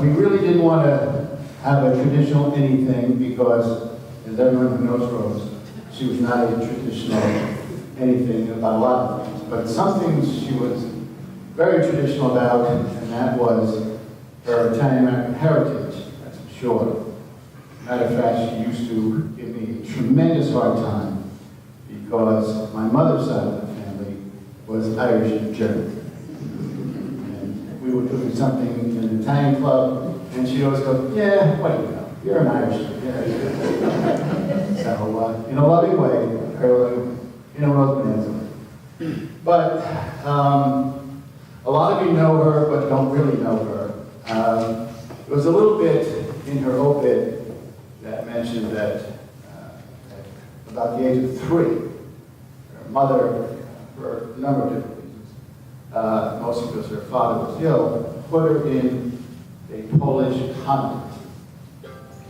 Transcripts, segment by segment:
we really didn't want to have a traditional anything because, as everyone who knows Rose, she was not a traditional anything about a lot of things. But some things she was very traditional about, and that was her Italian-American heritage, that's for sure. Matter of fact, she used to give me a tremendous hard time because my mother's side of the family was Irish and German. And we were doing something in an Italian club, and she'd always go, yeah, what do you know? You're an Irishman. Yeah. So, in a loving way, in a Rose Bonanza way. But a lot of you know her, but don't really know her. It was a little bit in her obit that mentioned that at about the age of 3, her mother, for a number of different reasons, mostly because her father was ill, put her in a Polish convent.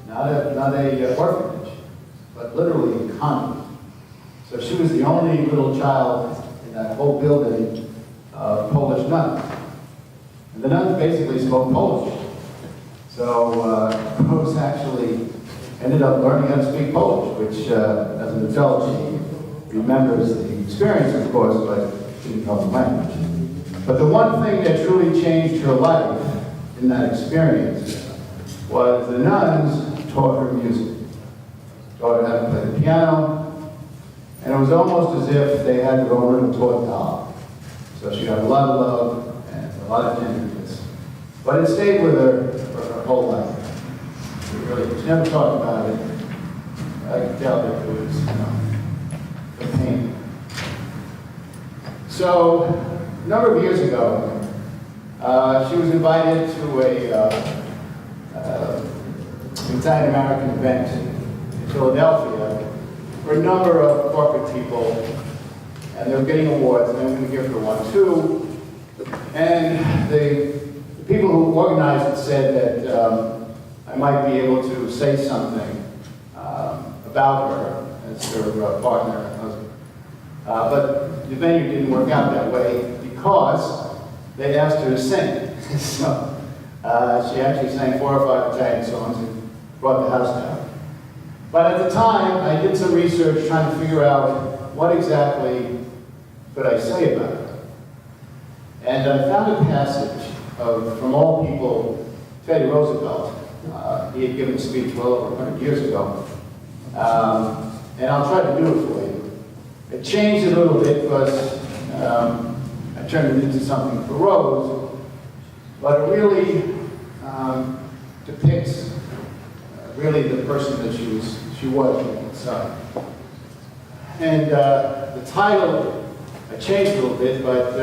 Not a orphanage, but literally a convent. So she was the only little child in that whole building of Polish nuns. And the nuns basically spoke Polish. So Rose actually ended up learning how to speak Polish, which as an adult she remembers the experience, of course, but she didn't know the language. But the one thing that truly changed her life in that experience was the nuns taught her music. Taught her how to play the piano, and it was almost as if they had their own little toy doll. So she got a lot of love and a lot of tenderness. But it stayed with her for her whole life. She never talked about it. I could tell that it was, a pain. So, a number of years ago, she was invited to a Italian-American event in Philadelphia for a number of corporate people, and they were getting awards, and they were going to give her one too. And the people who organized it said that I might be able to say something about her as her partner and husband. But the venue didn't work out that way because they asked her to sing. So she actually sang 4 or 5 Italian songs and brought the house down. But at the time, I did some research trying to figure out what exactly could I say about her. And I found a passage from all people, Teddy Roosevelt. He had given a speech well over 100 years ago. And I'll try to do it for you. It changed a little bit because I turned it into something for Rose, but it really depicts really the person that she was inside. And the title, I changed a little bit, but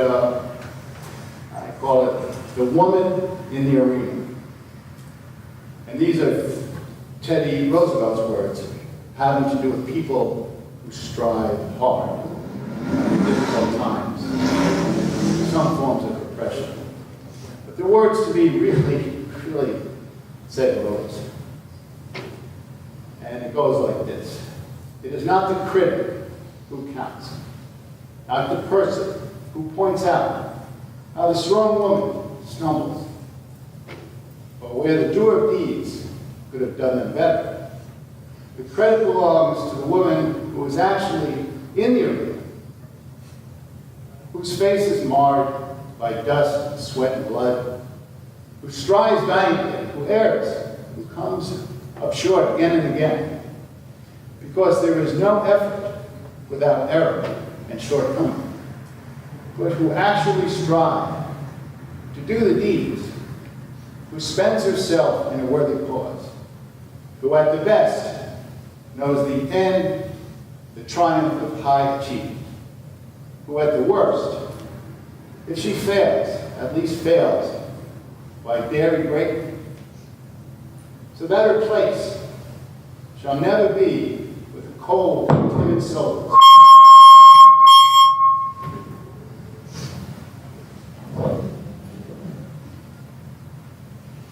I call it The Woman in the Arena. And these are Teddy Roosevelt's words, having to do with people who strive hard in difficult times, some forms of oppression. But the words to me really, really say Rose. And it goes like this. It is not the critic who counts, not the person who points out how the strong woman stumbles, but where the doer of deeds could have done them better. The credit belongs to the woman who is actually in the arena, whose face is marred by dust, and sweat, and blood, who strives valiantly, who errs, who comes up short again and again, because there is no effort without error and shortcoming, but who actually strive to do the deeds, who spends herself in a worthy cause, who at the best knows the end, the triumph of high achievement, who at the worst, if she fails, at least fails by daring greatly, so that her place shall never be with a cold, timid soul.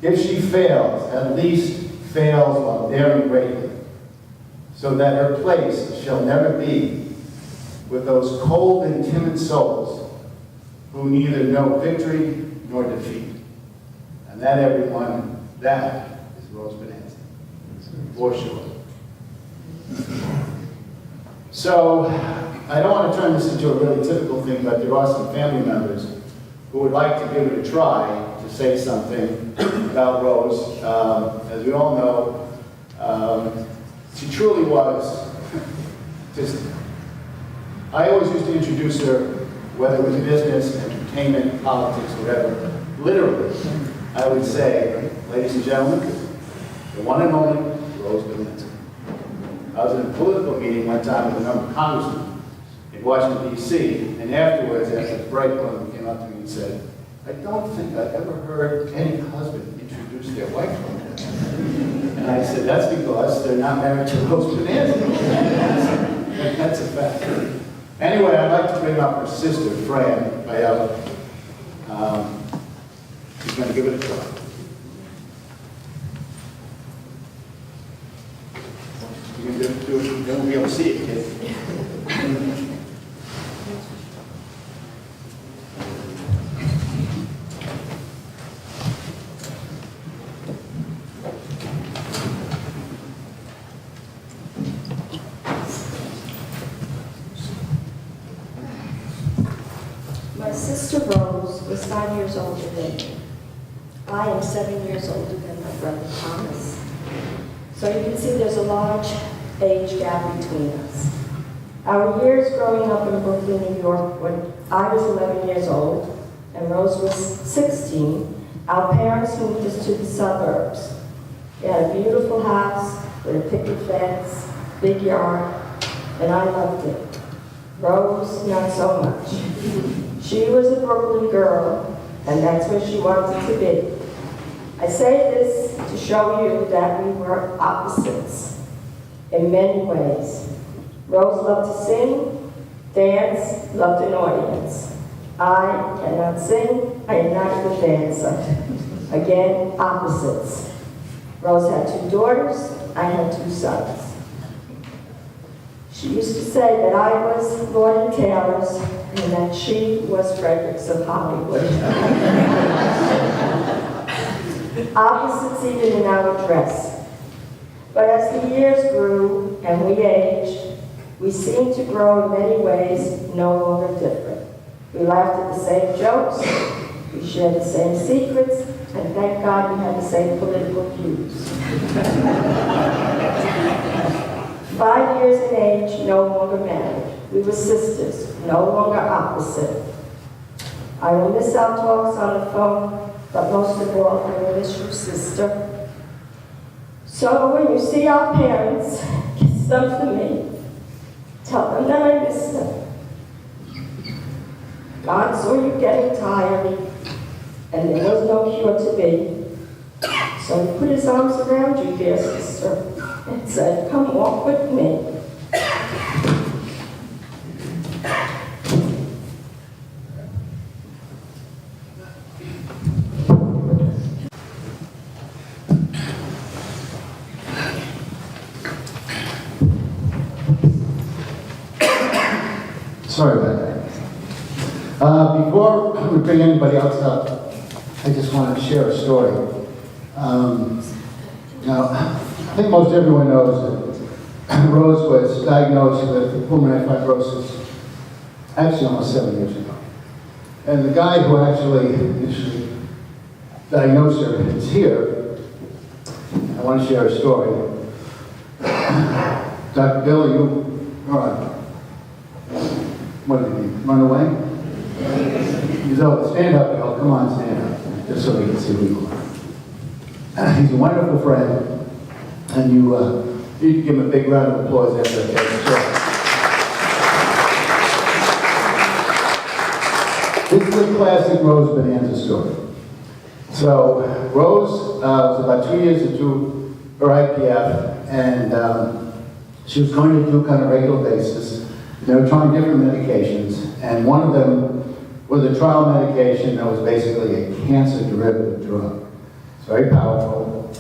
If she fails, at least fails while daring greatly, so that her place shall never be with those cold and timid souls who neither know victory nor defeat. And that, everyone, That is Rose Bonanza, for sure. So, I don't want to turn this into a really typical thing, but there are some family members who would like to give it a try to say something about Rose. As we all know, she truly was just, I always used to introduce her, whether it was business, entertainment, politics, whatever, literally, I would say, ladies and gentlemen, the one and only Rose Bonanza. I was in a political meeting one time with a number of congressmen in Washington, D.C., and afterwards, after the break, one of them came up to me and said, I don't think I've ever heard any husband introduce their wife like that. And I said, that's because they're not married to Rose Bonanza. That's a fact. Anyway, I'd like to bring up her sister, Fran Biella. She's going to give it a try. You can do it, you won't be able to see it, kid. My sister Rose was 5 years older than me. I am 7 years older than my brother Thomas. So you can see there's a large age gap between us. Our years growing up in Brooklyn, New York, when I was 11 years old and Rose was 16, our parents moved us to the suburbs. We had a beautiful house with a picket fence, big yard, and I loved it. Rose, not so much. She was a Brooklyn girl, and that's where she wanted to be. I say this to show you that we were opposites in many ways. Rose loved to sing, dance, loved an audience. I cannot sing, I am not a good dancer. Again, opposites. Rose had 2 daughters, I had 2 sons. She used to say that I was Lord and Taylor's and that she was Fredericks of Hollywood. Opposites even in our dress. But as the years grew and we aged, we seemed to grow in many ways no longer different. We laughed at the same jokes, we shared the same secrets, and thank God we had the same political views. 5 years in age, no longer married. We were sisters, no longer opposite. I will miss our talks on the phone, but most of all, I will miss you, sister. So when you see our parents, kiss them for me. Tell them that I miss them. God saw you getting tired, and there was no cure to be. So he put his arms around you, dear sister, and said, come walk with me. Sorry about that. Before we bring anybody else up, I just wanted to share a story. Now, I think most everyone knows that Rose was diagnosed with pulmonary fibrosis actually almost 7 years ago. And the guy who actually initially diagnosed her is here. I want to share a story. Dr. Bill, you are on. What did he run away? He's over. Stand up, Bill. Come on, stand up. Just so we can see who you are. He's a wonderful friend. And you can give him a big round of applause after that. This is a classic Rose Bonanza story. So, Rose was about 2 years into her IPF, and she was going to do kind of regular basis. They were trying different medications, and one of them was a trial medication that was basically a cancer derivative drug. It's very powerful,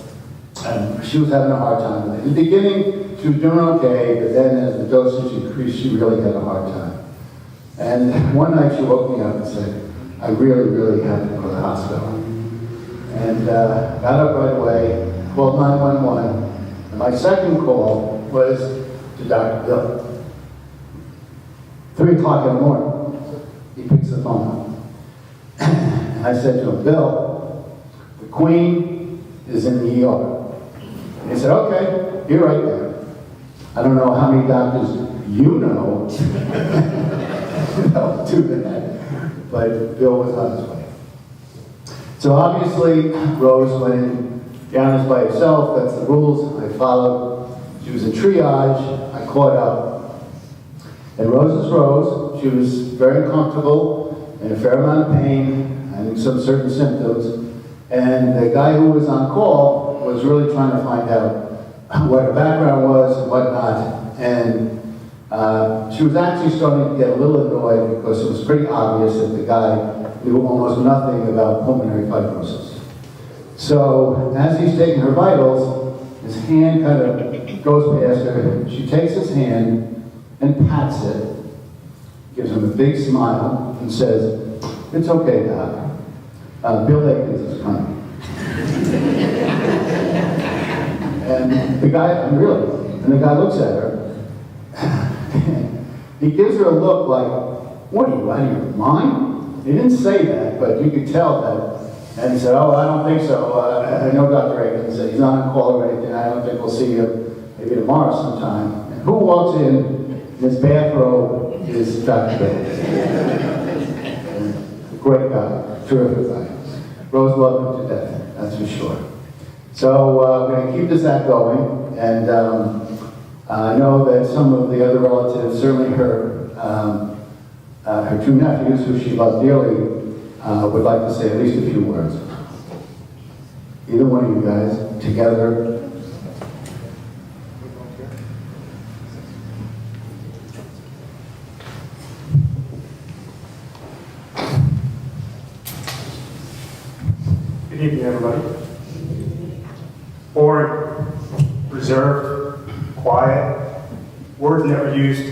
and she was having a hard time with it. In the beginning, she was doing okay, but then as the dosage increased, she really had a hard time. And one night she woke me up and said, I really, really have to go to the hospital. and got up right away, called 911. And my second call was to Dr. Bill. 3 o'clock in the morning, he picks the phone up. And I said to him, Bill, the Queen is in the ER. And he said, okay, you're right there. I don't know how many doctors you know that do that, but Bill was on his way. So obviously, Rose went in down as by herself. That's the rules. I followed. She was in triage. I caught up. And Rose is Rose. She was very comfortable, in a fair amount of pain, and some certain symptoms. And the guy who was on call was really trying to find out what her background was and whatnot. And she was actually starting to get a little annoyed because it was pretty obvious that the guy knew almost nothing about pulmonary fibrosis. So as he's taking her vitals, his hand kind of goes past her. She takes his hand and pats it, gives him a big smile, and says, "It's okay, Doc. Bill Akins is coming." And the guy, and the guy looks at her. He gives her a look like, "What are you, out of your mind?" He didn't say that, but you could tell that. And he said, "Oh, I don't think so. I know Dr. Akins. He's not on call or anything. I don't think we'll see you maybe tomorrow sometime." And who walks in his bathrobe is Dr. Akins. Great guy, terrific guy. Rose loved him to death, that's for sure. So we're going to keep this act going, and I know that some of the other relatives, certainly her 2 nephews, who she loved dearly, would like to say at least a few words. Either one of you guys, together. Good evening, everybody. Boring, reserved, quiet, words never used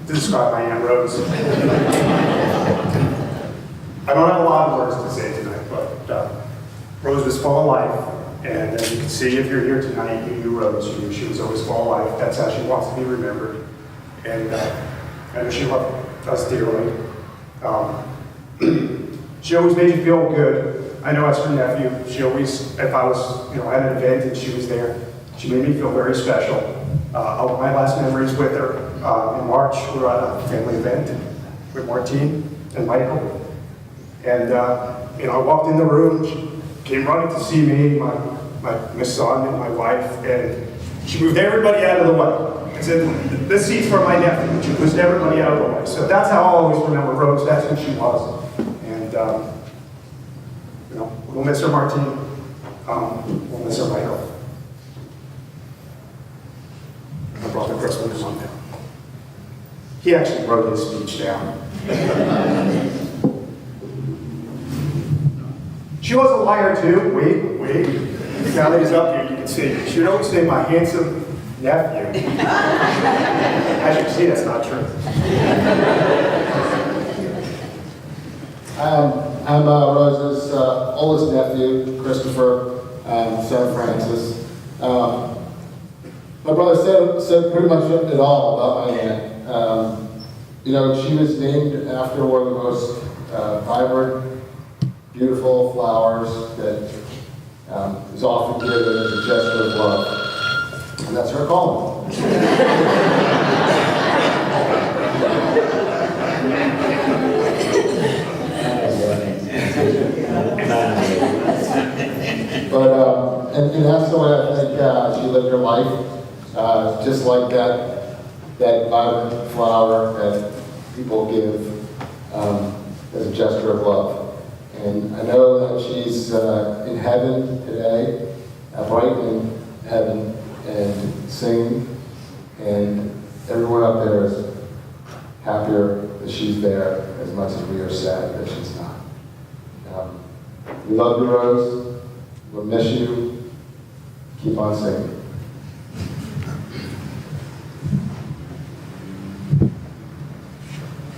to describe my Aunt Rose. I don't have a lot of words to say tonight, but Rose was full of life, and as you can see, if you're here tonight, you knew Rose. You knew she was always full of life. That's how she wants to be remembered, and I know she loved us dearly. She always made you feel good. I know as her nephew, she always, if I was, at an event and she was there, she made me feel very special. My last memories with her in March, we were at a family event with Martine and Michael. And, I walked in the room, she came running to see me, my son and my wife, and she moved everybody out of the way. I said, "This seat's for my nephew." She pushed everybody out of the way. So that's how I'll always remember Rose. That's who she was. And, we'll miss her, Martine. We'll miss her, Michael. My brother Chris will come down. He actually wrote his speech down. She was a liar too. Wait. Now that he's up here, you can see. She would always say, "My handsome nephew." As you can see, that's not true. I'm Rose's oldest nephew, Christopher, San Francis. My brother said pretty much it all about my aunt. She was named after one of the most vibrant, beautiful flowers that is often given as a gesture of love, and that's her calling. But and that's the way I think she lived her life, just like that vibrant flower that people give as a gesture of love. And I know that she's in heaven today, bright in heaven, and singing, and everyone up there is happier that she's there as much as we are sad that she's not. We love you, Rose. We'll miss you. Keep on singing.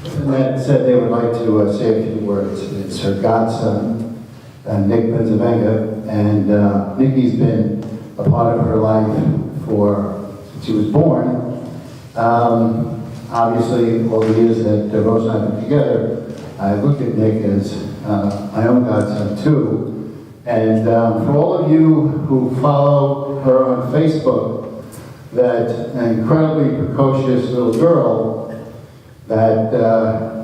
And that said they would like to say a few words. It's her godson, Nick Benzavenga, and Nikki's been a part of her life since she was born. Obviously, all the years that Rose and I have been together, I look at Nick as my own godson too. And for all of you who follow her on Facebook, that incredibly precocious little girl that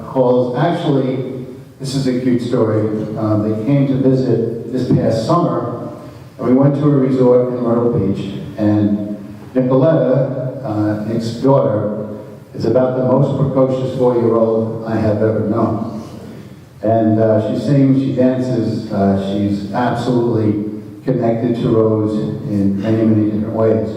calls, actually, this is a cute story. They came to visit this past summer, and we went to a resort in Myrtle Beach, and Nicoletta, Nick's daughter, is about the most precocious 4-year-old I have ever known. And she sings, she dances, she's absolutely connected to Rose in many, many different ways.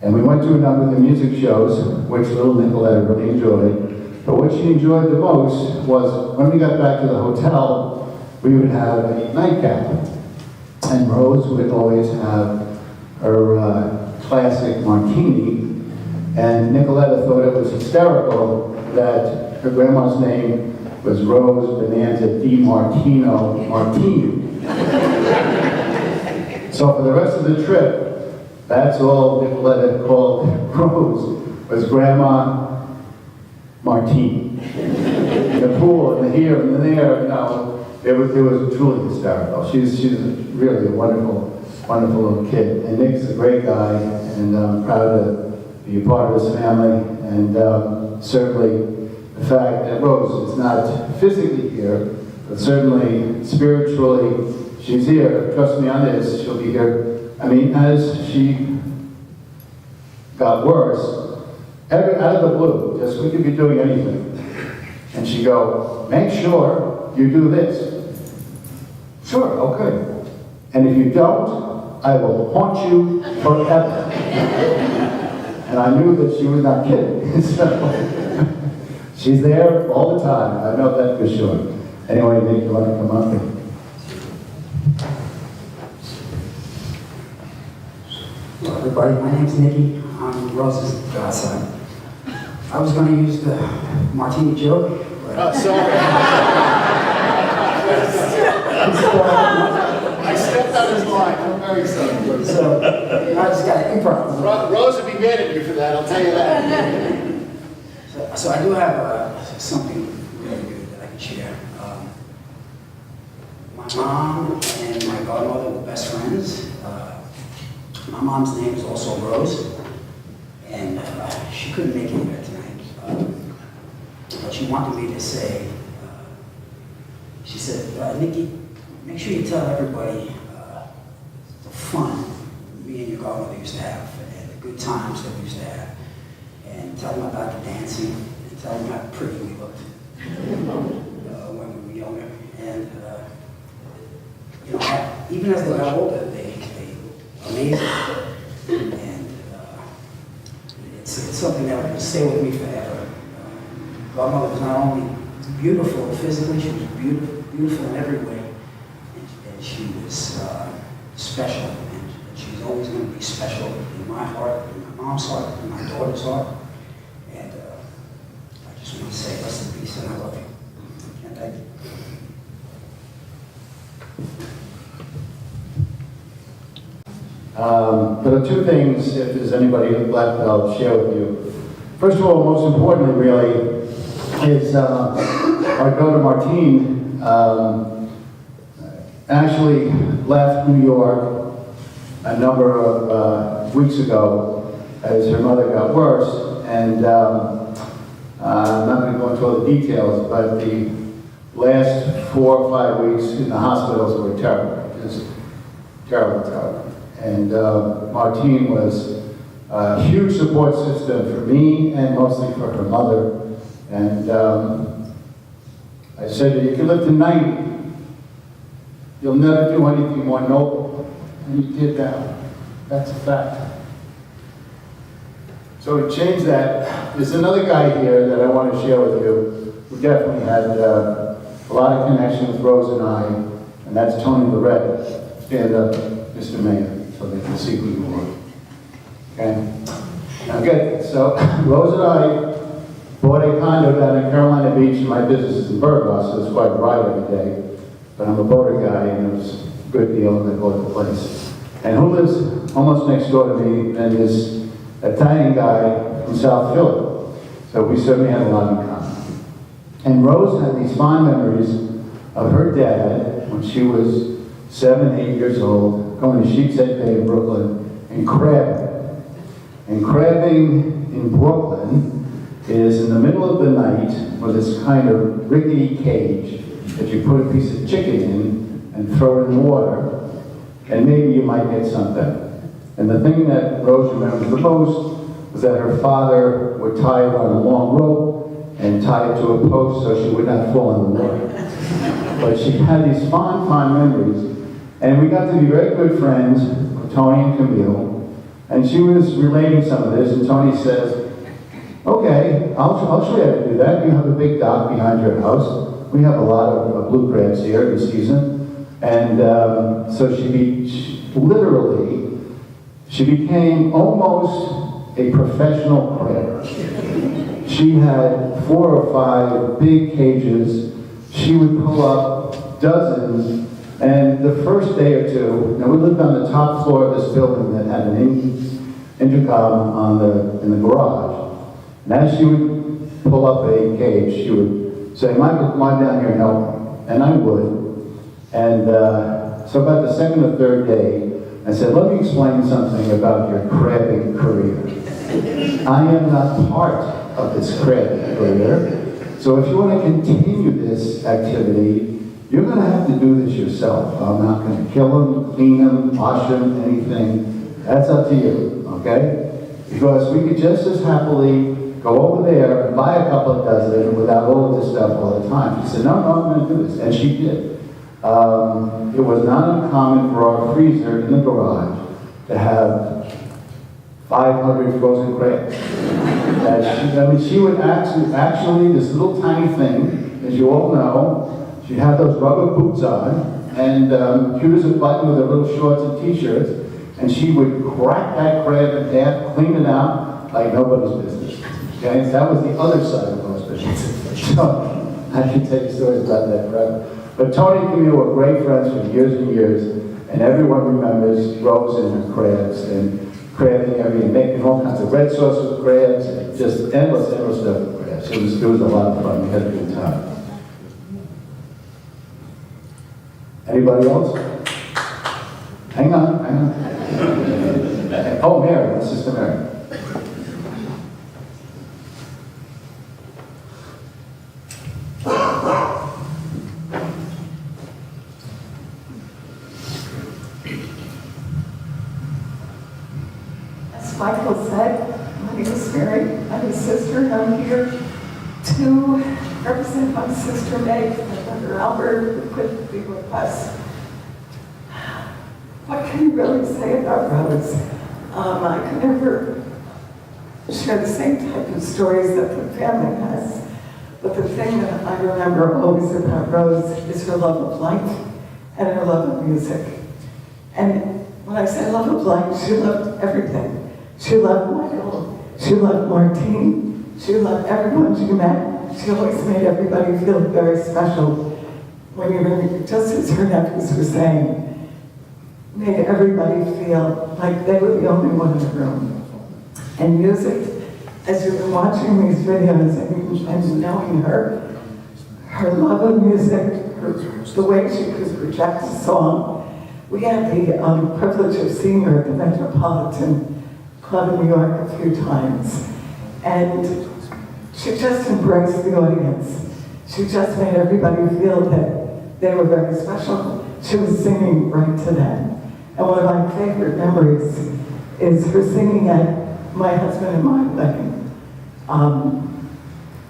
And we went to a number of the music shows, which little Nicoletta really enjoyed. But what she enjoyed the most was when we got back to the hotel, we would have a nightcap. And Rose would always have her classic martini. And Nicoletta thought it was hysterical that her grandma's name was Rose Bonanza Di Martino Martini. So for the rest of the trip, that's all Nicoletta called Rose, was Grandma Martini. The pool, and the here, and the there, it was truly hysterical. She's really a wonderful, wonderful little kid. And Nick's a great guy, and I'm proud to be a part of his family, and certainly the fact that Rose is not physically here, but certainly spiritually, she's here. Trust me on this, she'll be here. I mean, as she got worse, out of the blue, just we could be doing anything. And she'd go, make sure you do this. Sure, okay. And if you don't, I will haunt you forever. And I knew that she was not kidding. So, she's there all the time. I know that for sure. Anyway, Nick, you want to come up? Hello, everybody. My name's Nikki. I'm Rose's godson. I was going to use the martini joke. But Sorry. I stepped on his line. I'm very sorry. So I just got to improv. Rose would be mad at you for that, I'll tell you that. So I do have something really good that I can share. My mom and my godmother were best friends. My mom's name is also Rose, and she couldn't make it here tonight. But she wanted me to say, she said, Nikki, make sure you tell everybody the fun me and your godmother used to have, and the good times that we used to have. And tell them about the dancing, and tell them how pretty we looked when we were younger. And even as they got older, they amazed me. And it's something that will stay with me forever. Godmother was not only beautiful physically, she was beautiful in every way, and she was special. And she's always going to be special in my heart, in my mom's heart, in my daughter's heart. And I just want to say rest in peace, and I love you. And thank you. There are two things, if there's anybody left, that I'll share with you. First of all, most importantly, really, is our daughter Martine actually left New York a number of weeks ago as her mother got worse. And I'm not going to go into all the details, but the last 4 or 5 weeks in the hospitals were terrible, just terrible, terrible. And Martine was a huge support system for me and mostly for her mother. And I said, if you live to 90, you'll never do anything more noble. And you did that. That's a fact. So to change that, there's another guy here that I want to share with you who definitely had a lot of connection with Rose and I, and that's Tony Lorette. Stand up, Mr. Mayor, so they can see who you are. Okay? Now get this. So Rose and I bought a condo down in Carolina Beach, and my business is in Burgos, so it's quite bright every day. but I'm a boater guy, and it was a good deal, and I bought the place. And who lives almost next door to me, and is an Italian guy from South Philly. So we certainly had a lot in common. And Rose had these fond memories of her dad when she was 7, 8 years old, going to Sheep's Head Bay in Brooklyn and crabbing. And crabbing in Brooklyn is in the middle of the night with this kind of rickety cage that you put a piece of chicken in and throw it in the water, and maybe you might get something. And the thing that Rose remembers the most was that her father would tie her on a long rope and tie it to a post so she would not fall in the water. But she had these fond, fond memories. And we got to be very good friends with Tony and Camille. And she was relating some of this, and Tony says, okay, I'll show you how to do that. You have a big dock behind your house. We have a lot of blue crabs here this season. And so she literally became almost a professional crabber. She had 4 or 5 big cages. She would pull up dozens. And the first day or two, now we lived on the top floor of this building that had an intercom in the garage. And as she would pull up a cage, she would say, Michael, come on down here and help me. And I would. And so about the second or third day, I said, let me explain something about your crabbing career. I am not part of this crabbing career. So if you want to continue this activity, you're going to have to do this yourself. I'm not going to kill them, clean them, wash them, anything. That's up to you, okay? Because we could just as happily go over there and buy a couple of dozen without all of this stuff all the time. She said, no, I'm going to do this. And she did. It was not uncommon for our freezer in the garage to have 500 frozen crabs. She would actually, this little tiny thing, as you all know, she'd have those rubber boots on, and cute as a button with her little shorts and t-shirts, and she would crack that crab in half, clean it out like nobody's business. Okay, so that was the other side of Rose business. So I can tell you stories about that forever. But Tony and Camille were great friends for years and years, and everyone remembers Rose and her crabs, and crabbing everything, making all kinds of red sauce with crabs, and just endless stuff with crabs. It was a lot of fun. We had a good time. Anybody else? Hang on. Oh, Mary, my sister Mary. As Michael said, my name is Mary. I'm his sister, and I'm here to represent my sister Meg and brother Albert, who couldn't be with us. What can you really say about Rose? I can never share the same type of stories that the family has, but the thing that I remember always about Rose is her love of life and her love of music. And when I say love of life, she loved everything. She loved Michael, she loved Martine, she loved everyone she met. She always made everybody feel very special. When you really, just as her nephews were saying, made everybody feel like they were the only one in the room. And music, as you've been watching these videos and knowing her love of music, the way she could project a song. We had the privilege of seeing her at the Metropolitan Club in New York a few times. And she just embraced the audience. She just made everybody feel that they were very special. She was singing right to them. And one of my favorite memories is her singing at my husband and my wedding.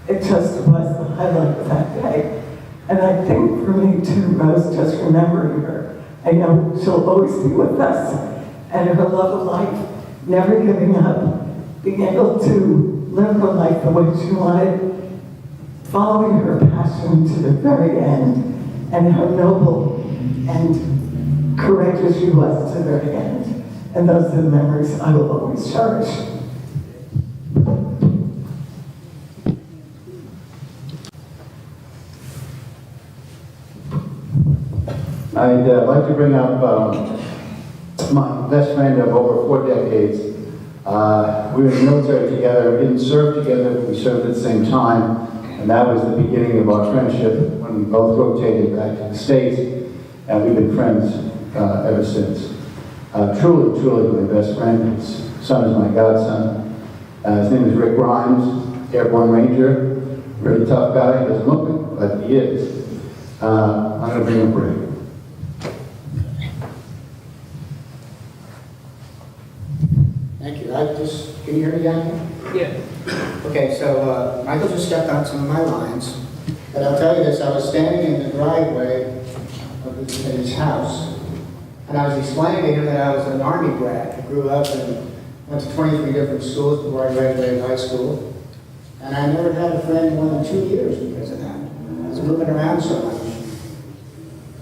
It just was the highlight of that day. And I think for me too, Rose, just remembering her, I know she'll always be with us. And her love of life, never giving up, being able to live her life the way she wanted, following her passion to the very end, and how noble and courageous she was to the very end. And those are the memories I will always cherish. I'd like to bring up my best friend of over 4 decades. We were in the military together, we didn't serve together, but we served at the same time. And that was the beginning of our friendship when we both rotated back to the States. And we've been friends ever since. Truly, truly my best friend. His son is my godson. His name is Rick Grimes, Airborne Ranger. Really tough guy, he doesn't look it, but he is. I'm going to bring him Rick. Thank you. Can you hear me down here? Yeah. Okay, so Michael just stepped on some of my lines, but I'll tell you this, I was standing in the driveway of his house, and I was explaining to him that I was an Army brat. I grew up and went to 23 different schools before I graduated high school, and I never had a friend more than 2 years because of that. I was moving around so much.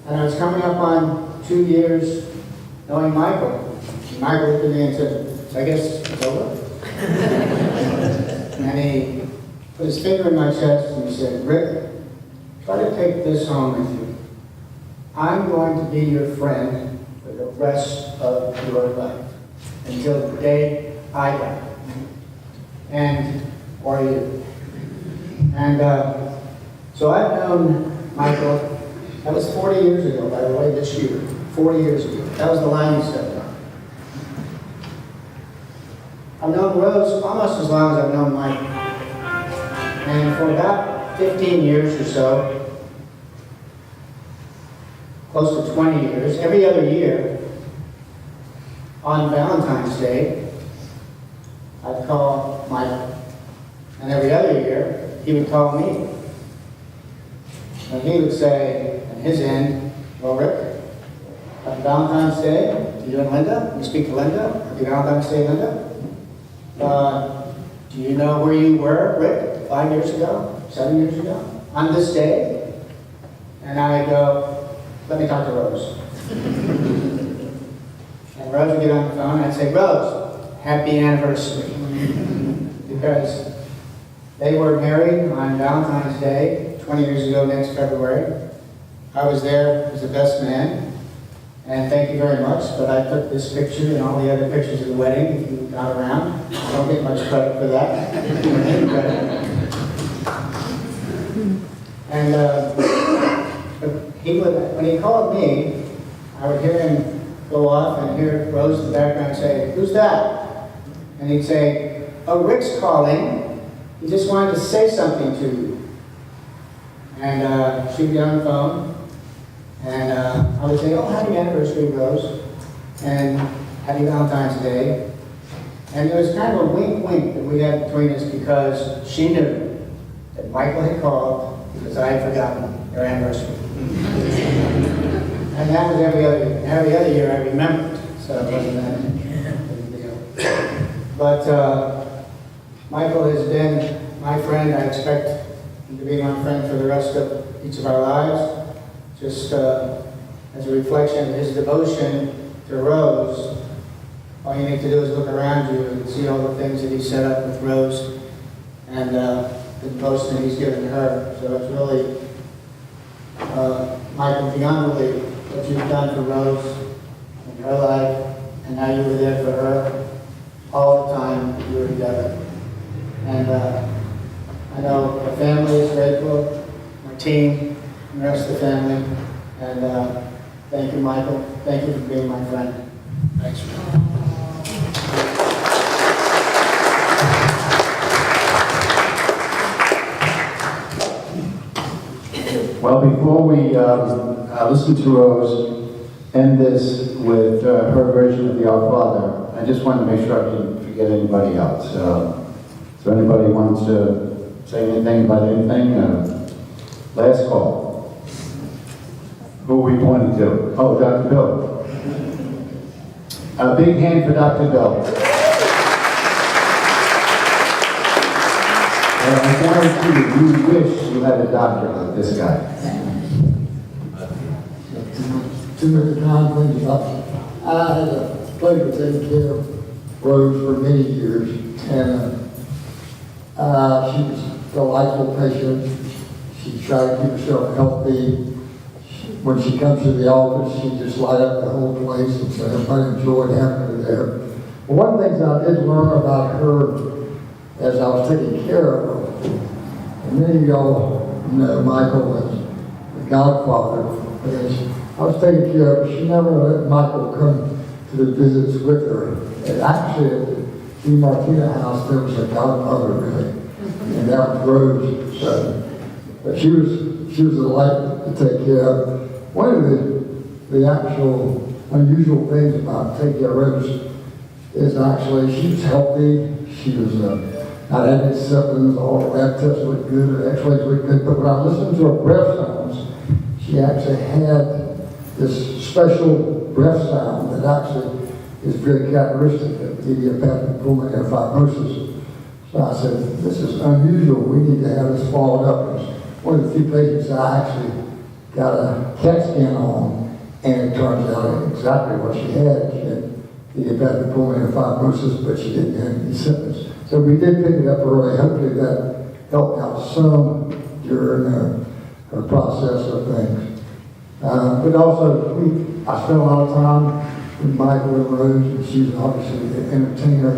And I was coming up on 2 years knowing Michael. Michael looked at me and said, "So I guess it's over?" And he put his finger in my chest and he said, "Rick, try to take this home with you. I'm going to be your friend for the rest of your life until the day I die. Or you." And so I've known Michael, that was 40 years ago, by the way, this year. 40 years ago. That was the line you stepped on. I've known Rose almost as long as I've known Mike. And for about 15 years or so, close to 20 years, every other year, on Valentine's Day, I'd call Michael. And every other year, he would call me. And he would say, at his end, "Well, Rick, happy Valentine's Day to you and Linda. You speak to Linda. Happy Valentine's Day, Linda. Do you know where you were, Rick, 5 years ago, 7 years ago, on this day?" And I go, "Let me talk to Rose." And Rose would get on the phone and I'd say, "Rose, happy anniversary." Because they were married on Valentine's Day, 20 years ago next February. I was there as the best man. And thank you very much, but I took this picture and all the other pictures of the wedding, if you got around. I don't get much credit for that. And when he called me, I would hear him go off and hear Rose in the background say, "Who's that?" And he'd say, "Oh, Rick's calling. He just wanted to say something to you." And she'd get on the phone. And I would say, "Oh, happy anniversary, Rose, and happy Valentine's Day." And there was kind of a wink-wink that we had between us because she knew that Michael had called because I had forgotten their anniversary. And that was every other year I remembered, so it wasn't that big a deal. But Michael has been my friend. I expect him to be my friend for the rest of each of our lives. Just as a reflection of his devotion to Rose, all you need to do is look around you and see all the things that he set up with Rose and the devotion that he's given her. So it's really, Michael, beyond belief what you've done for Rose in her life and how you were there for her all the time you were together. And I know the family is grateful, my team, and the rest of the family. And thank you, Michael. Thank you for being my friend. Thanks. Well, before we listen to Rose, end this with her version of the Our Father, I just want to make sure I didn't forget anybody else. So anybody wants to say anything about anything? Last call. Who are we pointing to? Oh, Dr. Bill. A big hand for Dr. Bill. And I guarantee you wish you had a doctor like this guy. Too many times things up. I had a pleasure of taking care of Rose for many years, and she was a delightful patient. She tried to keep herself healthy. when she comes to the office, she just light up the whole place, and so everybody enjoyed having her there. But one of the things I did learn about her as I was taking care of her, and many of y'all know Michael as the godfather, but as I was taking care of her, she never let Michael come to the visits with her. And actually, at the Martina house, there was a godmother, really, and that was Rose. So, but she was a delight to take care of. One of the actual unusual things about taking care of Rose is actually she was healthy. She was not had any symptoms. All the lab tests looked good. Her X-rays looked good. But when I listened to her breath sounds, she actually had this special breath sound that actually is very characteristic of idiopathic pulmonary fibrosis. So I said, this is unusual. We need to have this followed up. It's one of the few patients I actually got a CAT scan on, and it turns out exactly what she had. She had idiopathic pulmonary fibrosis, but she didn't have any symptoms. So we did pick it up early. Hopefully that helped out some during her process of things. But also, I spent a lot of time with Michael and Rose, and she's obviously an entertainer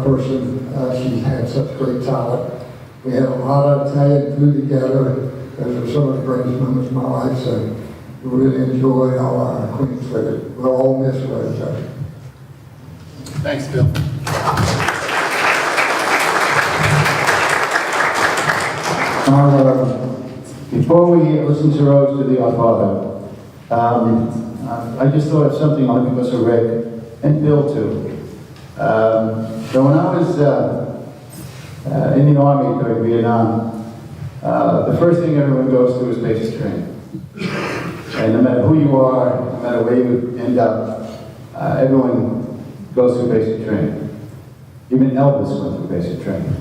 person. She's had such great talent. We had a lot of Italian food together. Those are some of the greatest moments of my life, so we really enjoyed all our Queen's visit. We'll all miss Rose. Thanks, Bill. Before we listen to Rose do the Our Father, I just thought of something because of Rick and Bill too. So when I was in the Army during Vietnam, the first thing everyone goes through is basic training. And no matter who you are, no matter where you end up, everyone goes through basic training. Even Elvis went through basic training.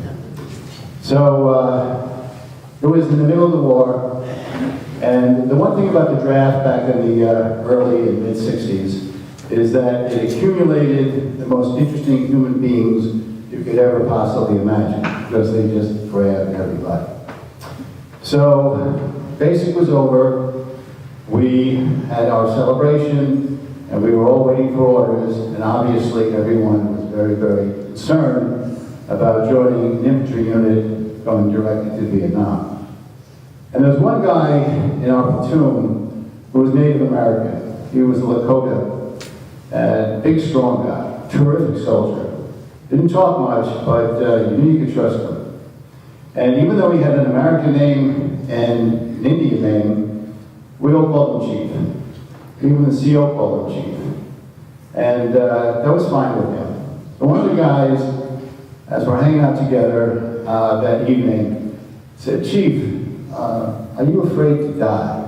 So it was in the middle of the war, and the one thing about the draft back in the early and mid-60s is that it accumulated the most interesting human beings you could ever possibly imagine, because they just grabbed everybody. So basic was over, we had our celebration, and we were all waiting for orders, and obviously everyone was very, very concerned about joining an infantry unit going directly to Vietnam. And there was one guy in our platoon who was Native American. He was a Lakota, big, strong guy, terrific soldier. Didn't talk much, but you knew you could trust him. And even though he had an American name and an Indian name, we all called him Chief. Even the CO called him Chief. And that was fine with him. So one of the guys, as we're hanging out together that evening, said, "Chief, are you afraid to die?"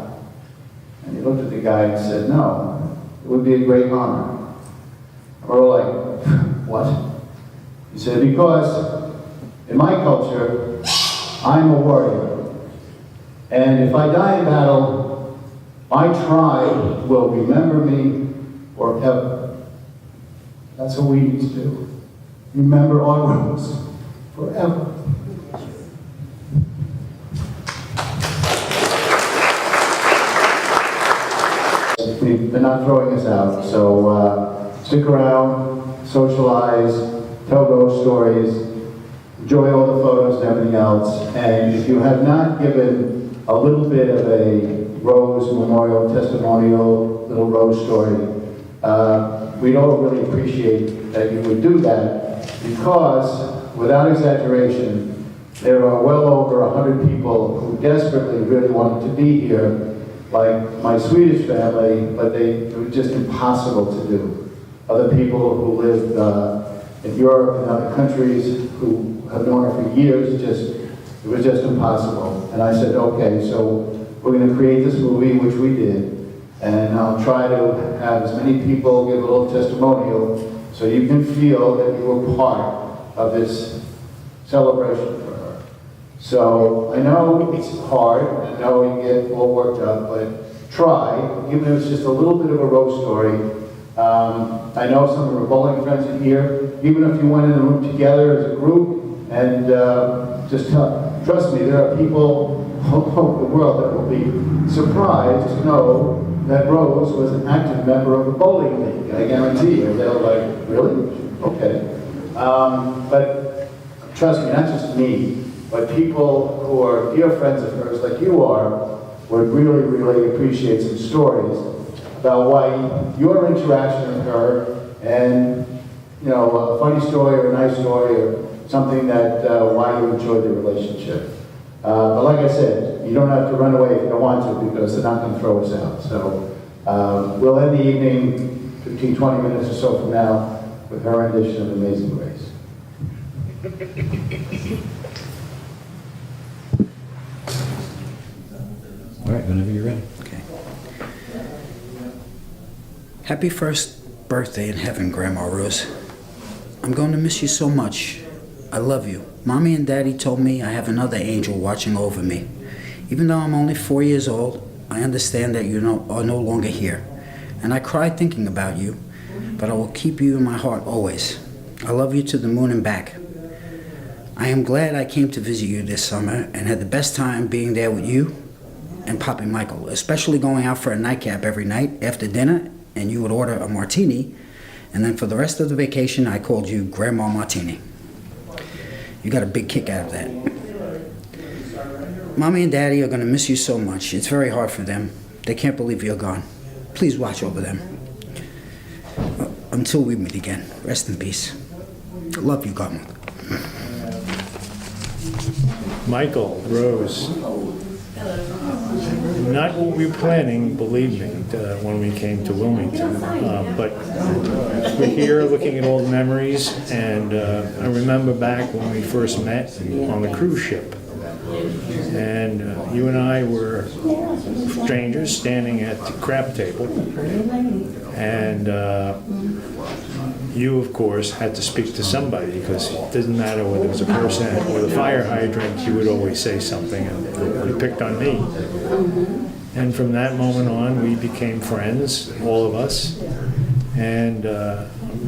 And he looked at the guy and said, "No, it would be a great honor." And we're all like, "What?" He said, "Because in my culture, I'm a warrior. And if I die in battle, my tribe will remember me forever." That's what we need to do. Remember our roots forever. They're not throwing us out, so stick around, socialize, tell those stories, enjoy all the photos and everything else. And if you have not given a little bit of a Rose memorial testimonial, little Rose story, we'd all really appreciate that you would do that, because without exaggeration, there are well over 100 people who desperately really wanted to be here, like my Swedish family, but it was just impossible to do. Other people who lived in Europe and other countries who have known her for years, it was just impossible. And I said, okay, so we're going to create this movie, which we did, and I'll try to have as many people give a little testimonial so you can feel that you were part of this celebration for her. So I know it's hard, I know you get all worked up, but try, even if it's just a little bit of a Rose story. I know some of her bowling friends are here. Even if you went in the room together as a group, and just trust me, there are people hope the world that will be surprised to know that Rose was an active member of the bowling league. I guarantee you. They're like, really? Okay. But trust me, not just me, but people who are dear friends of hers, like you are, would really, really appreciate some stories about why your interaction with her, and a funny story or a nice story or something that why you enjoyed the relationship. But like I said, you don't have to run away if you don't want to, because they're not going to throw us out. So we'll end the evening 15, 20 minutes or so from now with her rendition of Amazing Grace. All right, whenever you're ready. Okay. Happy first birthday in heaven, Grandma Rose. I'm going to miss you so much. I love you. Mommy and Daddy told me I have another angel watching over me. Even though I'm only 4 years old, I understand that you are no longer here. And I cry thinking about you, but I will keep you in my heart always. I love you to the moon and back. I am glad I came to visit you this summer and had the best time being there with you and Poppy Michael, especially going out for a nightcap every night after dinner, and you would order a martini, and then for the rest of the vacation I called you Grandma Martini. You got a big kick out of that. Mommy and Daddy are going to miss you so much. It's very hard for them. They can't believe you're gone. Please watch over them. Until we meet again. Rest in peace. Love you, Godmother. Michael, Rose. Not what we were planning, believe me, when we came to Wilmington. But we're here looking at old memories, and I remember back when we first met on the cruise ship. And you and I were strangers standing at the crab table. And you, of course, had to speak to somebody, because it didn't matter whether it was a person or the fire hydrant, you would always say something, and you picked on me. And from that moment on, we became friends, all of us. And I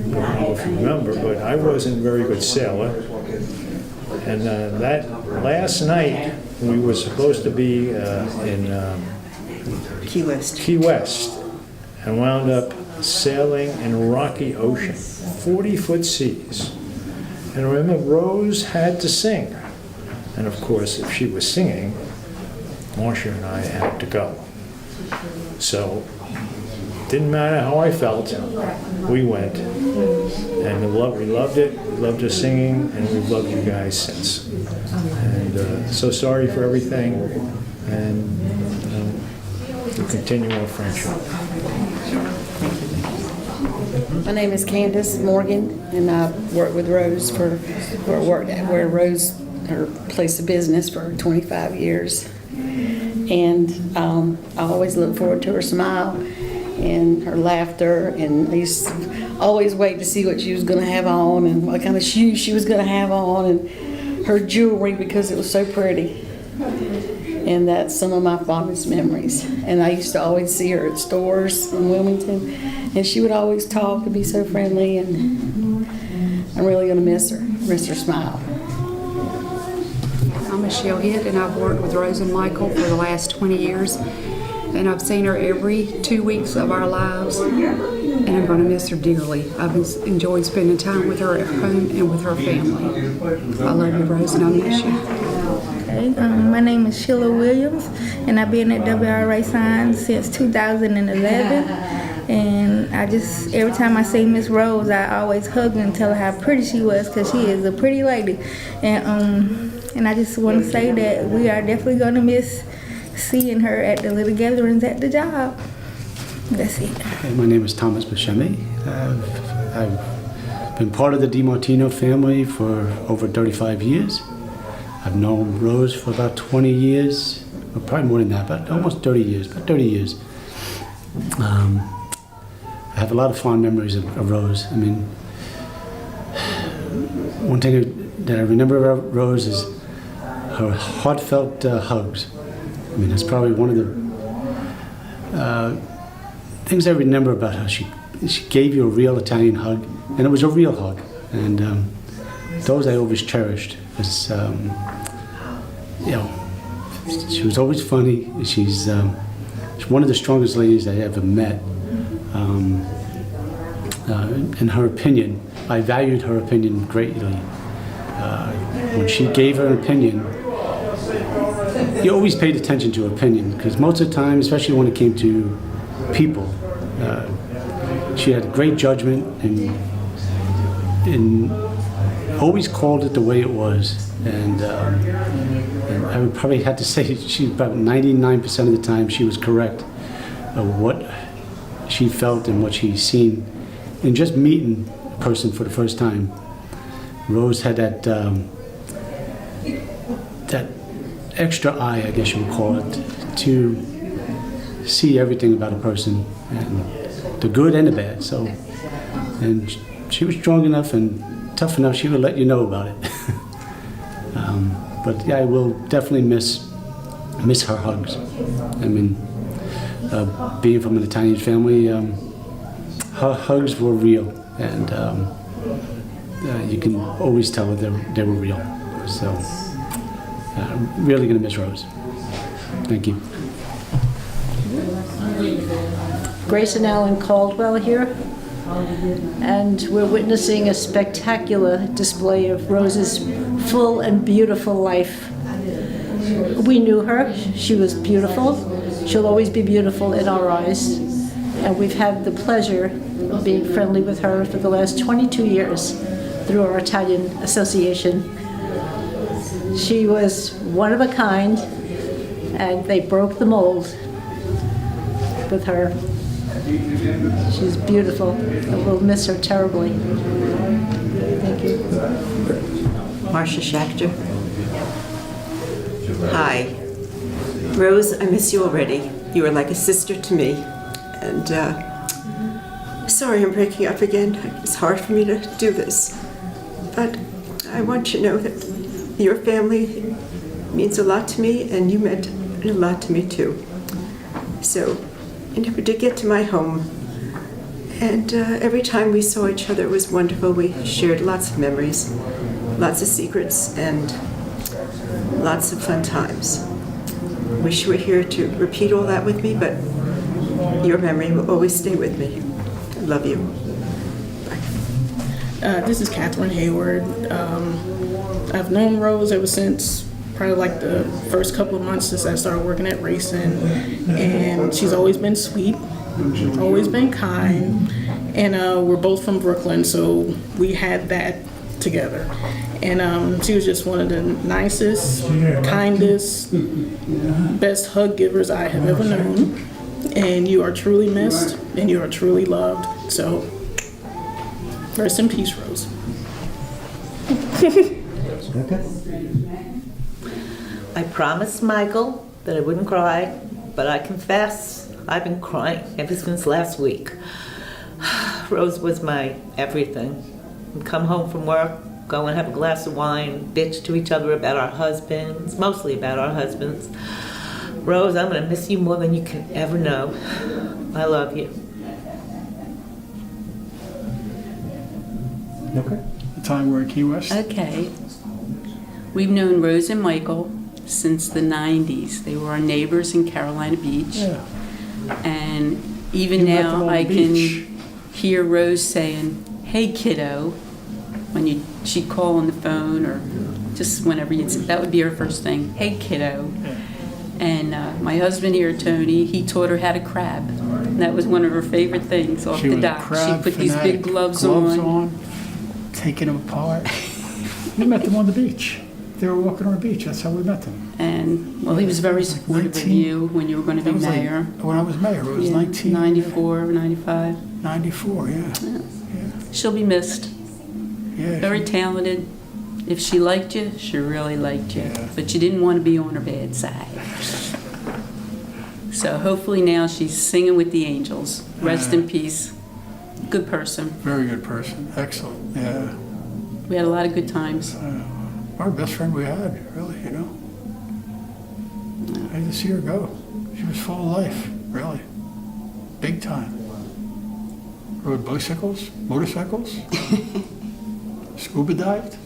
don't know if you remember, but I wasn't a very good sailor. And that last night, we were supposed to be in Key West. Key West, and wound up sailing in rocky ocean, 40-foot seas. And I remember Rose had to sing. And of course, if she was singing, Marcia and I had to go. So, didn't matter how I felt, we went. And we loved it, we loved her singing, and we've loved you guys since. And so sorry for everything, and we'll continue our friendship. My name is Candace Morgan, and I worked with Rose worked at Rose, her place of business, for 25 years. And I always look forward to her smile and her laughter, and I used to always wait to see what she was going to have on and what kind of shoes she was going to have on, and her jewelry, because it was so pretty. And that's some of my fondest memories. And I used to always see her at stores in Wilmington, and she would always talk and be so friendly, and I'm really going to miss her smile. I'm Michelle Hitt, and I've worked with Rose and Michael for the last 20 years. And I've seen her every 2 weeks of our lives, and I'm going to miss her dearly. I've enjoyed spending time with her at home and with her family. I love you, Rose, and I miss you. Okay, my name is Sheila Williams, and I've been at WRA Signs since 2011. And every time I see Miss Rose, I always hug her and tell her how pretty she was, because she is a pretty lady. And I just want to say that we are definitely going to miss seeing her at the little gatherings at the job. That's it. Hey, my name is Thomas Buscemi. I've been part of the DiMartino family for over 35 years. I've known Rose for about 20 years, or probably more than that, but almost 30 years, about 30 years. I have a lot of fond memories of Rose. I mean, one thing that I remember about Rose is her heartfelt hugs. I mean, that's probably one of the things I remember about her. She gave you a real Italian hug, and it was a real hug. And those I always cherished. Because, She was always funny. She's one of the strongest ladies I ever met. In her opinion, I valued her opinion greatly. When she gave her opinion, you always paid attention to her opinion, because most of the time, especially when it came to people, she had great judgment and always called it the way it was. And I would probably have to say she about 99% of the time she was correct of what she felt and what she's seen. And just meeting a person for the first time, Rose had that that extra eye, I guess you would call it, to see everything about a person, and the good and the bad. So, and she was strong enough and tough enough, she would let you know about it. But yeah, I will definitely miss her hugs. I mean, being from an Italian family, her hugs were real, and you can always tell that they were real. So, really gonna miss Rose. Thank you. Grace and Alan Caldwell here, and we're witnessing a spectacular display of Rose's full and beautiful life. We knew her. She was beautiful. She'll always be beautiful in our eyes, and we've had the pleasure of being friendly with her for the last 22 years through our Italian association. She was one of a kind, and they broke the mold with her. She's beautiful, and we'll miss her terribly. Thank you. Marcia Schachter. Hi. Rose, I miss you already. You are like a sister to me. And sorry I'm breaking up again. It's hard for me to do this. But I want you to know that your family means a lot to me, and you meant a lot to me too. So you never did get to my home. And every time we saw each other, it was wonderful. We shared lots of memories, lots of secrets, and lots of fun times. Wish you were here to repeat all that with me, but your memory will always stay with me. I love you. This is Catherine Hayward. I've known Rose ever since probably like the first couple of months since I started working at Racing, and she's always been sweet, always been kind, and we're both from Brooklyn, so we had that together. And she was just one of the nicest, kindest, best hug givers I have ever known. And you are truly missed, and you are truly loved. So, rest in peace, Rose. I promised Michael that I wouldn't cry, but I confess I've been crying ever since last week. Rose was my everything. We'd come home from work, go and have a glass of wine, bitch to each other about our husbands, mostly about our husbands. Rose, I'm going to miss you more than you can ever know. I love you. Okay. The time we're in Key West. Okay. We've known Rose and Michael since the 90s. They were our neighbors in Carolina Beach. Yeah. And even You met them now on I the can beach. hear Rose saying, "Hey kiddo," when she'd call on the phone, or just whenever that would be her first thing, "Hey kiddo." Yeah. And my husband here, Tony, he taught her how to crab. And that was one of her favorite things off She the was a dock. She crab put these fanatic. big gloves on. Taking them apart. We met them on the beach. They were walking on the beach. That's how we met them. And, well, he was very supportive of you when you were going to be That was like- mayor. when I was mayor, it was 94, 95. 94, yeah. She'll be missed. Yeah. Very talented. If she liked you, she really liked you. But you didn't want to be on her bad side. So hopefully now she's singing with the angels. Rest in peace. Good person. Very good person. Excellent. Yeah. We had a lot of good times. Our best friend we had, really, you know. I had to see her go. She was full of life, really. Big time. Rode bicycles, motorcycles, scuba dived.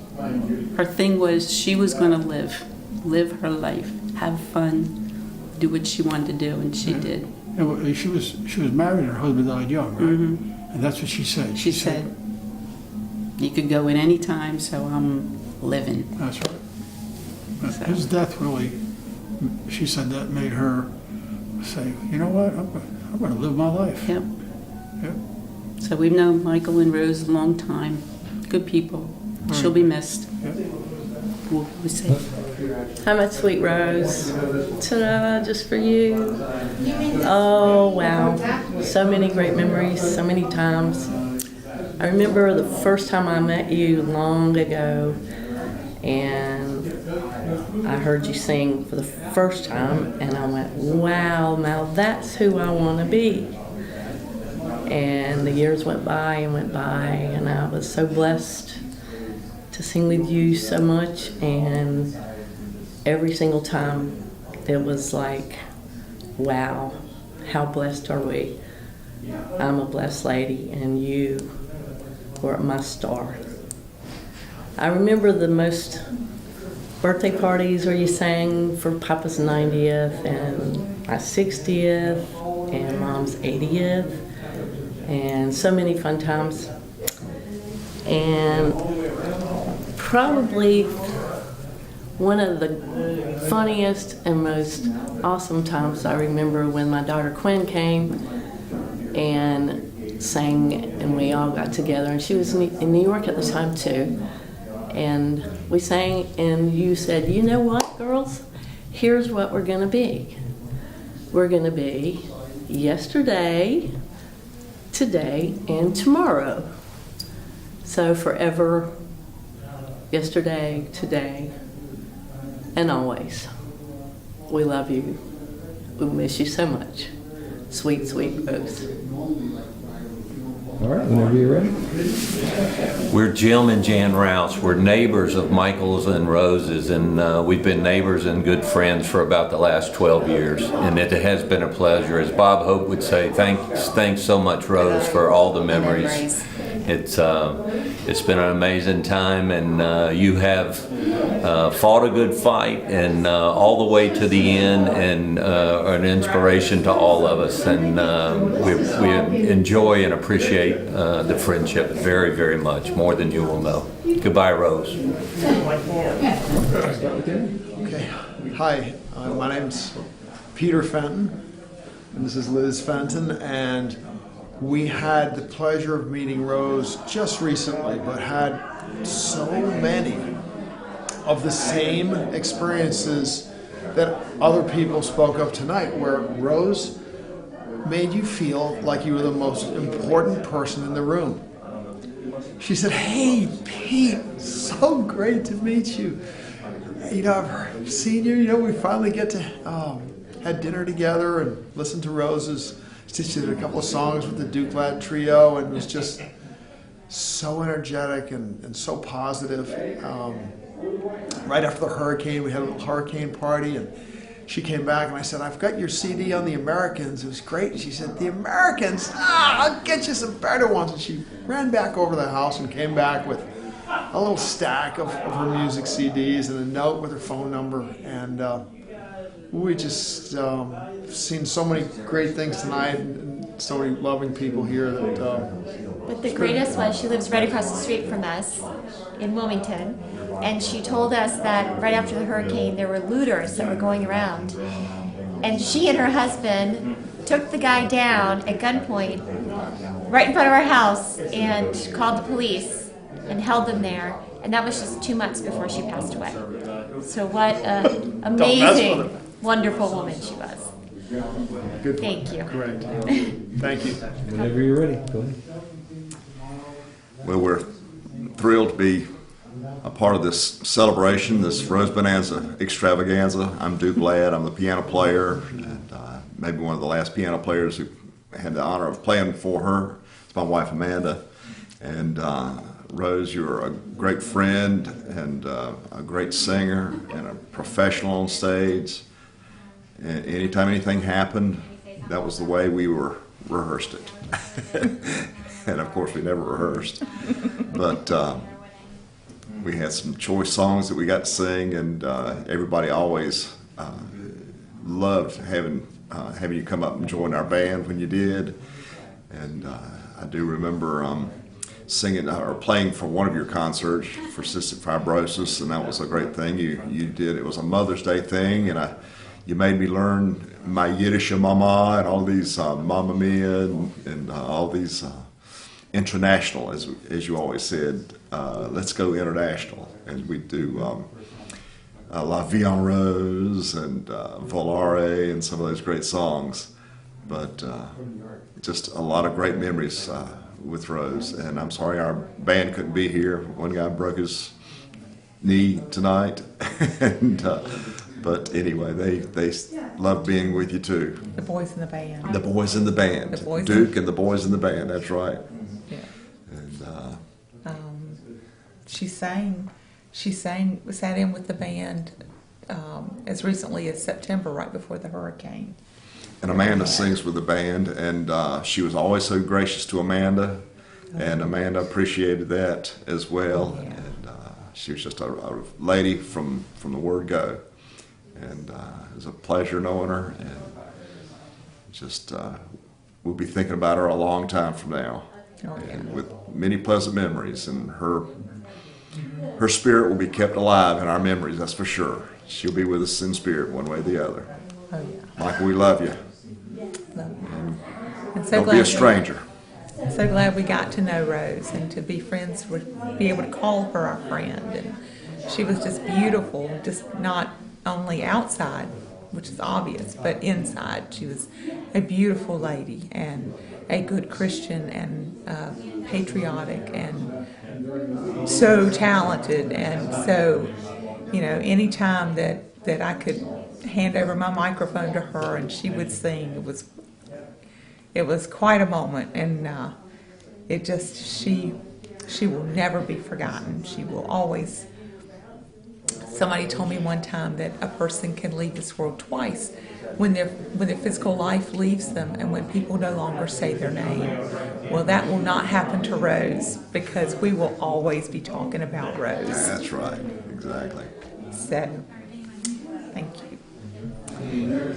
Her thing was she was going to live. live her life, have fun, do what she wanted to do, and she did. Yeah, well, she was married and her husband died young, right? Mm-hmm. And that's what she said. She said, you could go in any time, so I'm living. That's right. His death really, she said that made her say, you know what, I'm going to live my life. Yep. Yep. So we've known Michael and Rose a long time. Good people. She'll be missed. Yep. We'll see. Hi, my sweet Rose. Ta-da, just for you. Oh, wow. So many great memories, so many times. I remember the first time I met you long ago, and I heard you sing for the first time, and I went, wow, now that's who I want to be. And the years went by, and I was so blessed to sing with you so much, and every single time it was like, wow, how blessed are we? I'm a blessed lady, and you were my star. I remember the most birthday parties where you sang for Papa's 90th and my 60th and Mom's 80th, and so many fun times. And probably one of the funniest and most awesome times I remember when my daughter Quinn came and sang, and we all got together, and she was in New York at the time too, and we sang, and you said, you know what, girls, here's what we're gonna be. We're gonna be yesterday, today, and tomorrow. So forever, yesterday, today, and always. We love you. We miss you so much. Sweet, sweet Rose. All right, whenever you're ready. We're Jim and Jan Rouse. We're neighbors of Michael's and Rose's, and we've been neighbors and good friends for about the last 12 years. And it has been a pleasure. As Bob Hope would say, thanks so much, Rose, for all the memories. It's been an amazing time, and you have fought a good fight, and all the way to the end, and an inspiration to all of us. And we enjoy and appreciate the friendship very, very much, more than you will know. Goodbye, Rose. Okay. Hi, my name's Peter Fenton, and this is Liz Fenton, and we had the pleasure of meeting Rose just recently, but had so many of the same experiences that other people spoke of tonight, where Rose made you feel like you were the most important person in the room. She said, hey, Pete, so great to meet you. You know, I've seen you, we finally get to had dinner together and listen to Rose's. She did a couple of songs with the Duke Lad Trio, and was just so energetic and so positive. Right after the hurricane, we had a little hurricane party, and she came back, and I said, I've got your CD on the Americans. It was great. And she said, the Americans? I'll get you some better ones. And she ran back over to the house and came back with a little stack of her music CDs and a note with her phone number. And we just seen so many great things tonight, and so many loving people here that. But the greatest was she lives right across the street from us in Wilmington, and she told us that right after the hurricane there were looters that were going around, and she and her husband took the guy down at gunpoint right in front of our house and called the police and held them there, and that was just 2 months before she passed away. So what an amazing, wonderful woman she was. Good. Thank you. Great. Thank you. Whenever you're ready, go ahead. Well, we're thrilled to be a part of this celebration, this Rose Bonanza extravaganza. I'm Duke Ladd. I'm the piano player, and maybe one of the last piano players who had the honor of playing for her. It's my wife, Amanda. And Rose, you're a great friend and a great singer and a professional on stage. And anytime anything happened, that was the way we rehearsed it. And of course, we never rehearsed. But we had some choice songs that we got to sing, and everybody always loved having you come up and join our band when you did. And I do remember singing or playing for one of your concerts for cystic fibrosis, and that was a great thing you did. It was a Mother's Day thing, and you made me learn my Yiddish mama and all these Mamma Mia and all these international, as you always said. Let's go international, and we do La Vie en Rose and Volare and some of those great songs. But just a lot of great memories with Rose. And I'm sorry our band couldn't be here. One guy broke his knee tonight. But anyway, they love being with you too. The boys in the band. The boys in the band. The boys Duke and the boys in the band. That's right. Yeah. And she sat in with the band as recently as September, right before the hurricane. And Amanda sings with the band, and she was always so gracious to Amanda, and Amanda appreciated that as well. Yeah. And she was just a lady from the word go, and it was a pleasure knowing her. And just we'll be thinking about her a long time from now, and with many pleasant memories. And her spirit will be kept alive in our memories. That's for sure. She'll be with us in spirit, one way or the other. Oh yeah. Michael, we love you. I'm so Don't glad be a stranger. I'm so glad we got to know Rose and to be friends with, be able to call her our friend. And she was just beautiful, just not only outside, which is obvious, but inside. She was a beautiful lady and a good Christian and patriotic and so talented. And so, anytime that I could hand over my microphone to her and she would sing, it was quite a moment. And she will never be forgotten. She will always. Somebody told me one time that a person can leave this world twice, when their physical life leaves them and when people no longer say their name. Well, that will not happen to Rose, because we will always be talking about Rose. That's right, exactly. So, thank you.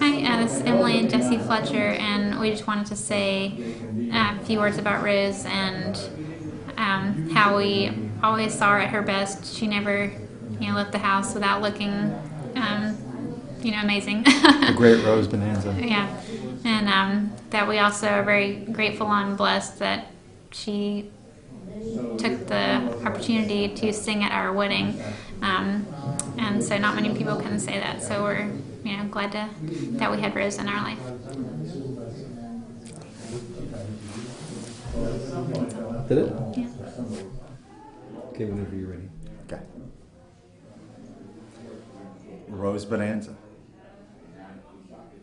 Hi, this is Emily and Jesse Fletcher, and we just wanted to say a few words about Rose and how we always saw her at her best. She never, left the house without looking, amazing. The great Rose Bonanza. Yeah, and that we also are very grateful and blessed that she took the opportunity to sing at our wedding, and so not many people can say that. So we're glad that we had Rose in our life. Did it? Yeah. Okay, whenever you're ready. Okay. Rose Bonanza.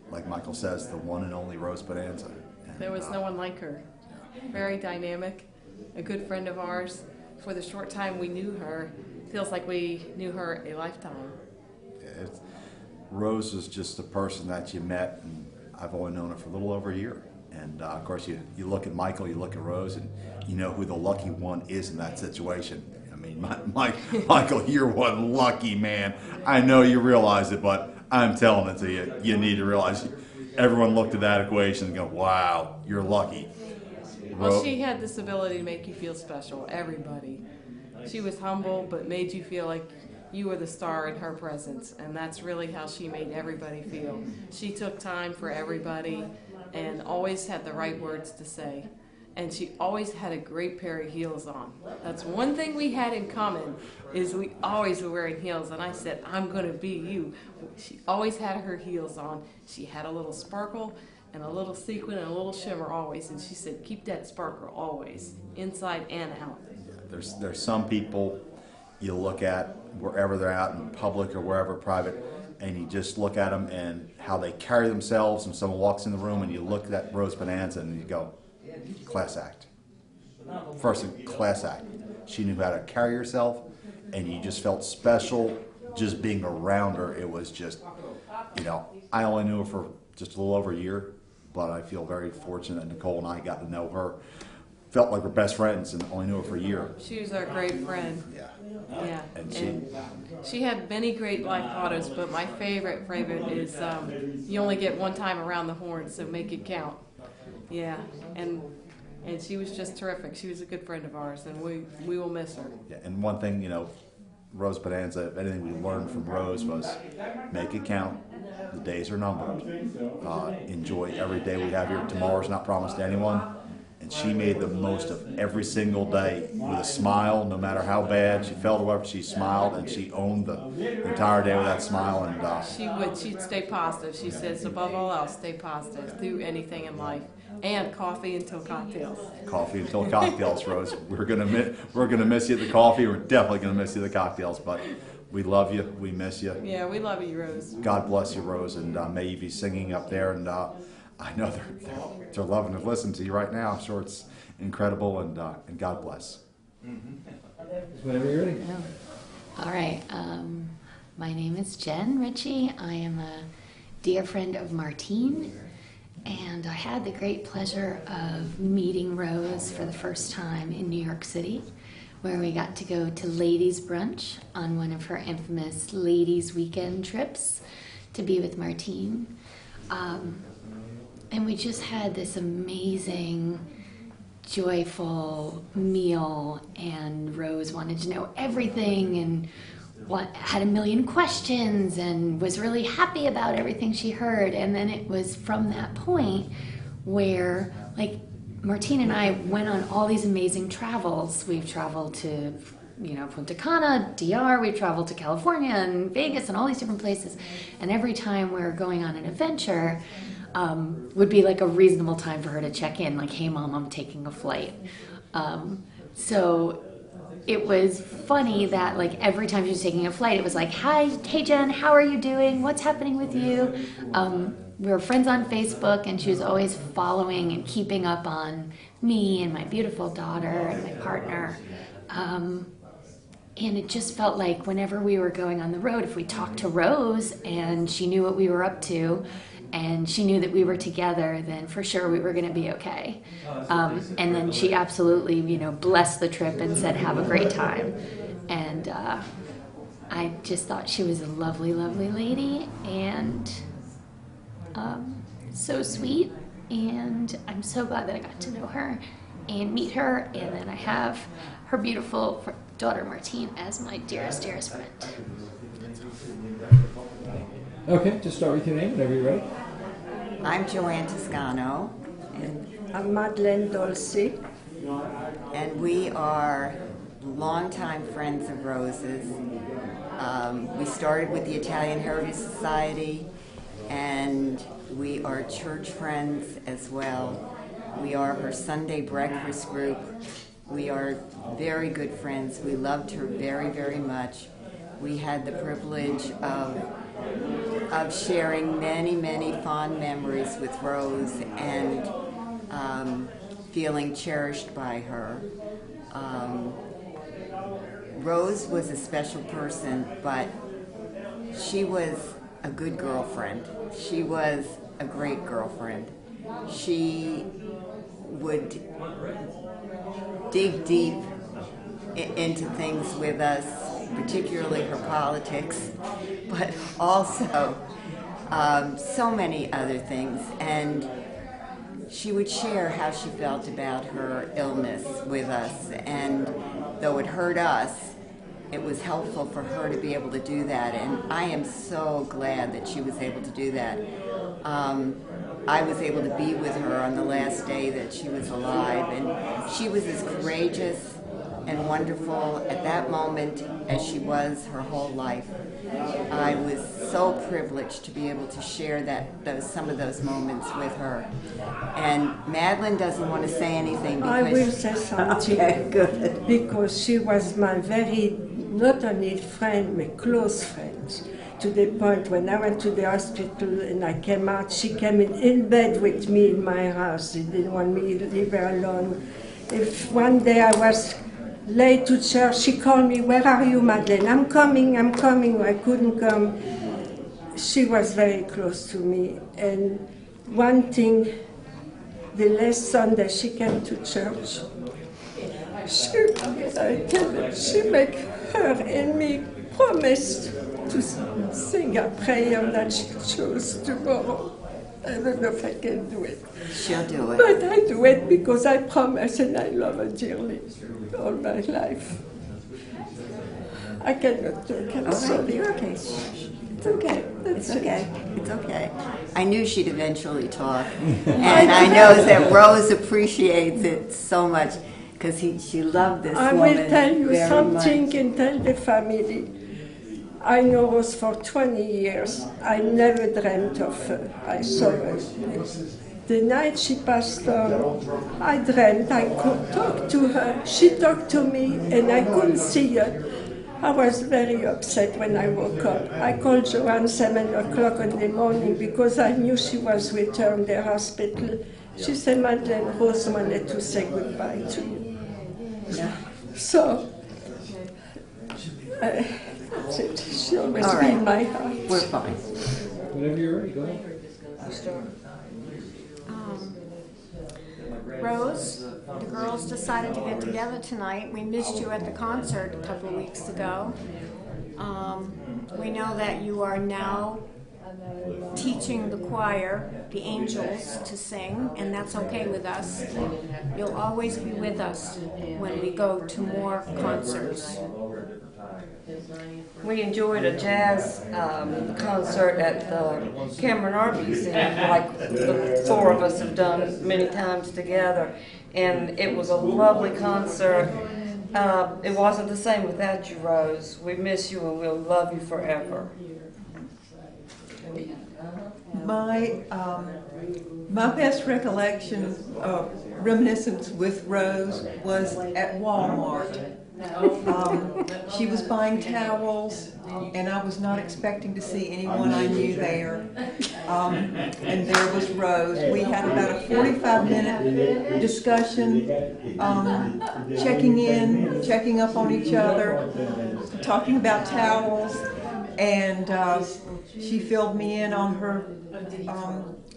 Like Michael says, the one and only Rose Bonanza. There was no one like her. Very dynamic, a good friend of ours. For the short time we knew her, feels like we knew her a lifetime. Rose is just a person that you met, and I've only known her for a little over a year. And of course, you look at Michael, you look at Rose, and you know who the lucky one is in that situation. I mean, Michael, you're one lucky man. I know you realize it, but I'm telling it to you. You need to realize everyone looked at that equation and go, wow, you're lucky. Well, she had this ability to make you feel special, everybody. She was humble, but made you feel like you were the star in her presence, and that's really how she made everybody feel. She took time for everybody and always had the right words to say. And she always had a great pair of heels on. That's one thing we had in common, is we always were wearing heels. And I said, I'm going to be you. She always had her heels on. She had a little sparkle and a little sequin and a little shimmer always. And she said, keep that sparkle always, inside and out. There's some people you look at wherever they're out in public or wherever private, and you just look at them and how they carry themselves, and someone walks in the room and you look at that Rose Bonanza and you go, class act. First, class act. She knew how to carry herself, and you just felt special just being around her. It was just, I only knew her for just a little over a year, but I feel very fortunate that Nicole and I got to know her. Felt like we're best friends and only knew her for a year. She was our great friend. Yeah. Yeah. She had many great life mottos, but my favorite is you only get one time around the horn, so make it count. Yeah, and she was just terrific. She was a good friend of ours, and we will miss her. Yeah, and one thing, Rose Bonanza, if anything we learned from Rose was make it count. The days are numbered. Enjoy every day we have here. Tomorrow's not promised to anyone. And she made the most of every single day with a smile, no matter how bad she felt or whatever. She smiled, and she owned the entire day with that smile. And she'd stay positive. She says, above all else, stay positive through anything in life, and coffee until cocktails. Coffee until cocktails, Rose. We're gonna miss you at the coffee. We're definitely gonna miss you at the cocktails, but we love you. We miss you. Yeah, we love you, Rose. God bless you, Rose, and may you be singing up there. And I know they're loving to listen to you right now. I'm sure it's incredible, and God bless. Whenever you're ready. All right. My name is Jen Ritchie. I am a dear friend of Martine, and I had the great pleasure of meeting Rose for the first time in New York City, where we got to go to ladies' brunch on one of her infamous ladies' weekend trips to be with Martine. And we just had this amazing, joyful meal, and Rose wanted to know everything and had a million questions and was really happy about everything she heard. And then it was from that point where, Martine and I went on all these amazing travels. We've traveled to, Punta Cana, DR, we've traveled to California and Vegas and all these different places. And every time we're going on an adventure, would be a reasonable time for her to check in, hey Mom, I'm taking a flight. So it was funny that every time she was taking a flight, it was hey Jen, how are you doing? What's happening with you? We were friends on Facebook, and she was always following and keeping up on me and my beautiful daughter and my partner. And it just felt like whenever we were going on the road, if we talked to Rose and she knew what we were up to, and she knew that we were together, then for sure we were going to be okay. And then she absolutely, blessed the trip and said, have a great time. And I just thought she was a lovely, lovely lady, and so sweet. And I'm so glad that I got to know her and meet her. And then I have her beautiful daughter, Martine, as my dearest, dearest friend. Okay, just start with your name whenever you're ready. I'm Joanne Toscano. And I'm Madeleine Dolce. And we are longtime friends of Rose's. We started with the Italian Heritage Society, and we are church friends as well. We are her Sunday breakfast group. We are very good friends. We loved her very, very much. We had the privilege of sharing many, many fond memories with Rose, and feeling cherished by her. Rose was a special person, but she was a good girlfriend. She was a great girlfriend. She would dig deep into things with us, particularly her politics, but also so many other things. And she would share how she felt about her illness with us, and though it hurt us, it was helpful for her to be able to do that, and I am so glad that she was able to do that. I was able to be with her on the last day that she was alive, and she was as courageous and wonderful at that moment as she was her whole life. I was so privileged to be able to share some of those moments with her. And Madeline doesn't want to say anything because... I will say something. Okay, good. Because she was my very, not only friend, but close friend. To the point when I went to the hospital and I came out, she came in bed with me in my house. She didn't want me to leave her alone. If one day I was late to church, she called me, "Where are you, Madeleine? I'm coming. I couldn't come." She was very close to me. And one thing, the last Sunday she came to church, she made her and me promised to sing a prayer that she chose tomorrow. I don't know if I can do it. She'll do it. But I do it because I promise and I love her dearly all my life. I cannot talk, I'm sorry. You're okay. It's okay. It's okay. It's okay. I knew she'd eventually talk. And I know that Rose appreciates it so much because she loved this I woman will tell you very something much. and tell the family. I know Rose for 20 years. I never dreamt of her. I saw her. The night she passed on, I dreamt I could talk to her. She talked to me and I couldn't see her. I was very upset when I woke up. I called Joanne 7 o'clock in the morning because I knew she was returned to the hospital. She said, Madeleine, Rose wanted to say goodbye to you. Yeah. So, that's it. She always All be right. in my heart. We're fine. Whenever you're ready, go ahead. Rose, the girls decided to get together tonight. We missed you at the concert a couple of weeks ago. We know that you are now teaching the choir, the angels, to sing, and that's okay with us. You'll always be with us when we go to more concerts. We enjoyed a jazz concert at the Cameron Art Museum, like the four of us have done many times together, and it was a lovely concert. It wasn't the same without you, Rose. We miss you and we'll love you forever. My best recollection of reminiscence with Rose was at Walmart. She was buying towels, and I was not expecting to see anyone I knew there. And there was Rose. We had about a 45-minute discussion, checking in, checking up on each other, talking about towels, and she filled me in on her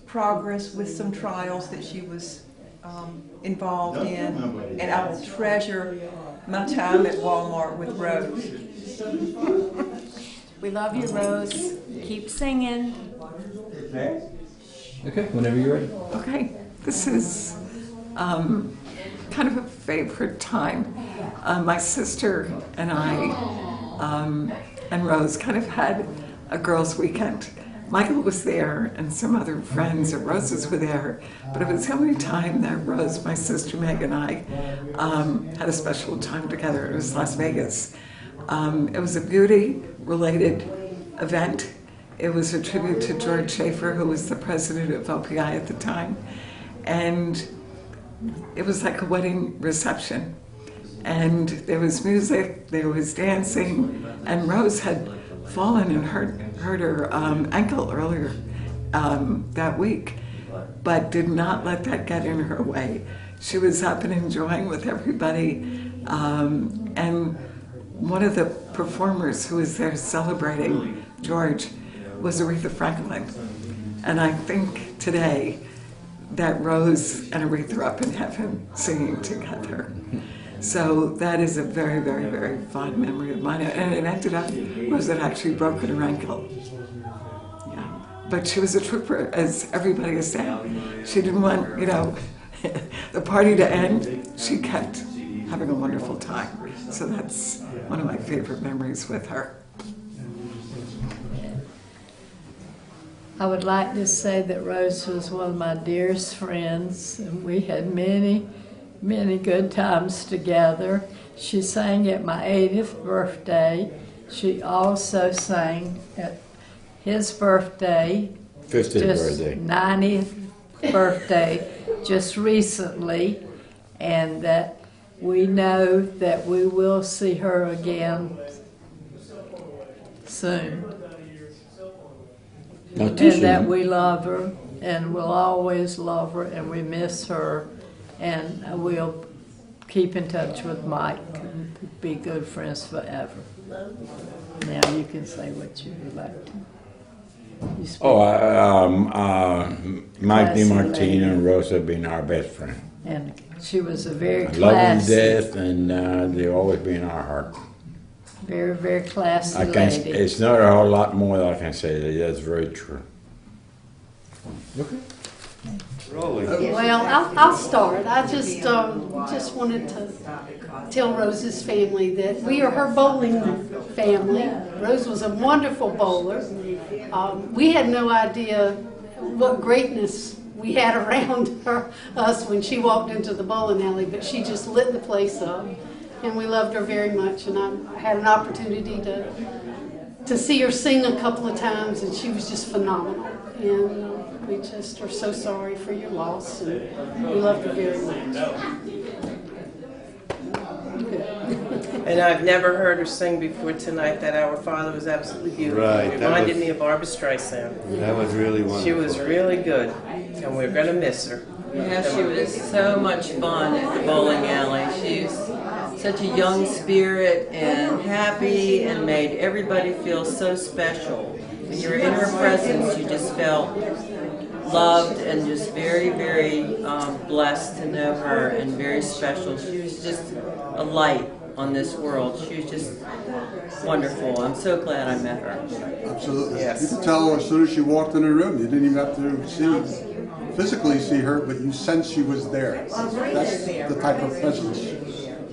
progress with some trials that she was involved in, and I will treasure my time at Walmart with Rose. We love you, Rose. Keep singing. Okay, whenever you're ready. Okay, this is kind of a favorite time. My sister and I and Rose kind of had a girls' weekend. Michael was there and some other friends of Rose's were there, but it was the only time that Rose, my sister Meg, and I had a special time together. It was Las Vegas. It was a beauty-related event. It was a tribute to George Schaefer, who was the president of OPI at the time, and it was like a wedding reception. And there was music, there was dancing, and Rose had fallen and hurt her ankle earlier that week, but did not let that get in her way. She was up and enjoying with everybody, and one of the performers who was there celebrating George was Aretha Franklin. And I think today that Rose and Aretha are up in heaven singing together. So that is a very, very, very fond memory of mine. And it ended up, Rose had actually broken her ankle. Yeah. But she was a trooper, as everybody is saying. She didn't want, the party to end. She kept having a wonderful time. So that's one of my favorite memories with her. I would like to say that Rose was one of my dearest friends, and we had many, many good times together. She sang at my 80th birthday. She also sang at his birthday, 50th just birthday. 90th birthday, just recently, and that we know that we will see her again soon. Not too And soon. that we love her and will always love her, and we miss her, and we'll keep in touch with Mike and be good friends forever. Now you can say what you would like to. You speak. Mike Classy DiMartino lady. and Rose have been our best friend. And she was a very I love them to classy. death, and they'll always be in our heart. Very, very classy I can. lady. It's not a whole lot more that I can say. That's very true. Okay. Well, I'll start. I just wanted to tell Rose's family that we are her bowling family. Rose was a wonderful bowler. We had no idea what greatness we had around us when she walked into the bowling alley, but she just lit the place up, and we loved her very much. And I had an opportunity to see her sing a couple of times, and she was just phenomenal. And we just are so sorry for your loss, and we loved her very much. And I've never heard her sing before tonight. That Our Father was absolutely beautiful. Right, It reminded me of Barbara Streisand. That was really wonderful. She was really good, and we're going to miss her. Yeah, she was so much fun at the bowling alley. She's such a young spirit and happy and made everybody feel so special. When you were in her presence, you just felt loved and just very, very blessed to know her and very special. She was just a light on this world. She was just wonderful. I'm so glad I met her. Absolutely. Yes. You could tell as soon as she walked in the room. You didn't even have to physically see her, but you sensed she was there. That's the type of presence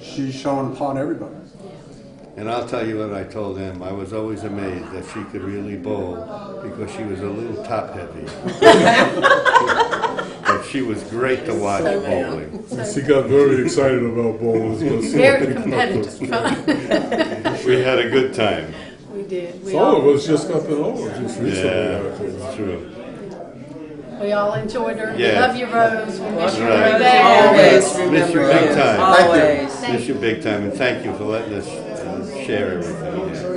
she's shown upon everybody. And I'll tell you what I told them. I was always amazed that she could really bowl because she was a little top heavy. But she was great to watch bowling. She got very excited about bowling. Very competitive. We had a good time. We did. Some of us just got to know her just recently. Yeah, it's true. We all enjoyed her. Yeah. We love you, Rose. We miss you Right. very bad. Always Miss you remember big you. time. Always. Miss you big time, and thank you for letting us share everything.